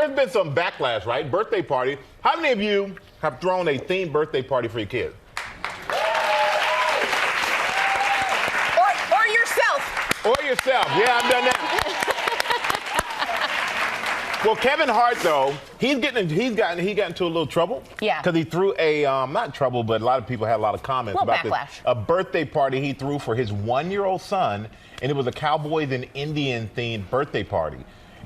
there's been some backlash, right? Birthday party. How many of you have thrown a themed birthday party for your kids? Or yourself. Or yourself. Yeah, I've done that. Well, Kevin Hart, though, he got into a little trouble. Yeah. Because he threw a, not trouble, but a lot of people had a lot of comments about backlash. this. A birthday party he threw for his 1-year-old son, and it was a Cowboys and Indian themed birthday party.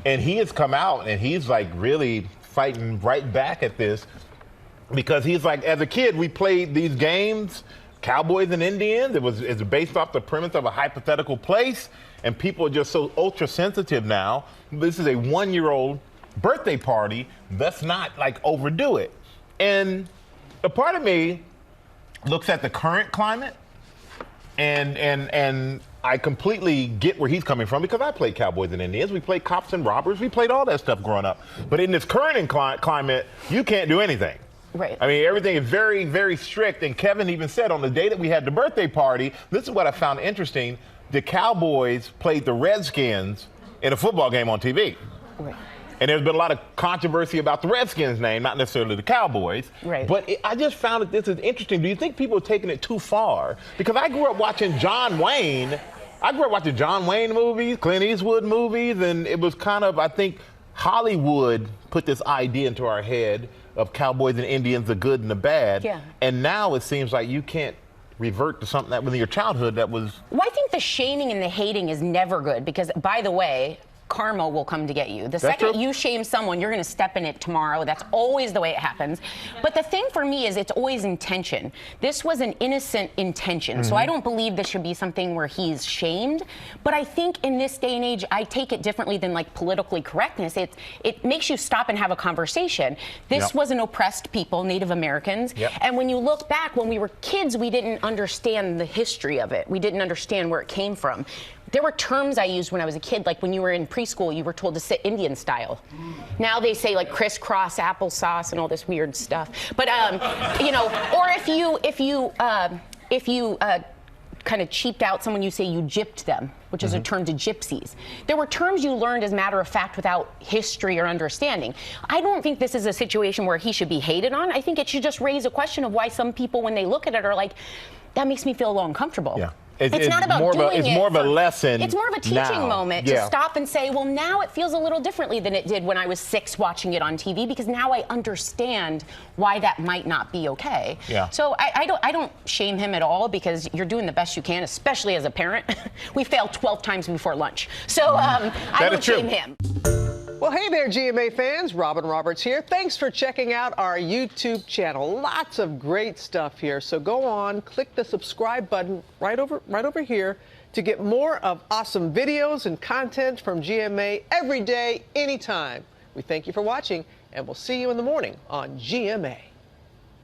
And he has come out and he's like really fighting right back at this because he's like, as a kid, we played these games, Cowboys and Indians. It's based off the premise of a hypothetical place, and people are just so ultra sensitive now. This is a 1-year-old birthday party. Let's not like overdo it. And a part of me looks at the current climate, and I completely get where he's coming from because I played Cowboys and Indians. We played cops and robbers. We played all that stuff growing up. But in this current climate, you can't do anything. Right. I mean, everything is very, very strict. And Kevin even said on the day that we had the birthday party, this is what I found interesting. The Cowboys played the Redskins in a football game on TV. Right. And there's been a lot of controversy about the Redskins name, not necessarily the Cowboys. Right. But I just found that this is interesting. Do you think people are taking it too far? Because I grew up watching John Wayne. I grew up watching John Wayne movies, Clint Eastwood movies, and it was kind of, I think, Hollywood put this idea into our head of Cowboys and Indians, the good and the bad. Yeah. And now it seems like you can't revert to something that within your childhood that was... Well, I think the shaming and the hating is never good because, by the way, karma will come to get you. The second you shame someone, you're going to step in it tomorrow. That's always the way it happens. But the thing for me is it's always intention. This was an innocent intention. So I don't believe this should be something where he's shamed. But I think in this day and age, I take it differently than like politically correctness. It makes you stop and have a conversation. This was an oppressed people, Native Americans. And when you look back, when we were kids, we didn't understand the history of it. We didn't understand where it came from. There were terms I used when I was a kid, like when you were in preschool, you were told to sit Indian style. Now they say like crisscross applesauce and all this weird stuff. But you know, or if you kind of cheaped out someone, you say you gypped them, which is a term to gypsies. There were terms you learned as a matter of fact without history or understanding. I don't think this is a situation where he should be hated on. I think it should just raise a question of why some people, when they look at it, are like, that makes me feel a little uncomfortable. Yeah. It's not about doing it. It's more of a lesson. It's more of a teaching moment to stop and say, well, now it feels a little differently than it did when I was 6 watching it on TV, because now I understand why that might not be okay. Yeah. So I don't shame him at all because you're doing the best you can, especially as a parent. We fail 12 times before lunch. So I don't shame him. Well, hey there, GMA fans. Robin Roberts here. Thanks for checking out our YouTube channel. Lots of great stuff here. So go on, click the subscribe button right over here to get more of awesome videos and content from GMA every day, anytime. We thank you for watching, and we'll see you in the morning on GMA.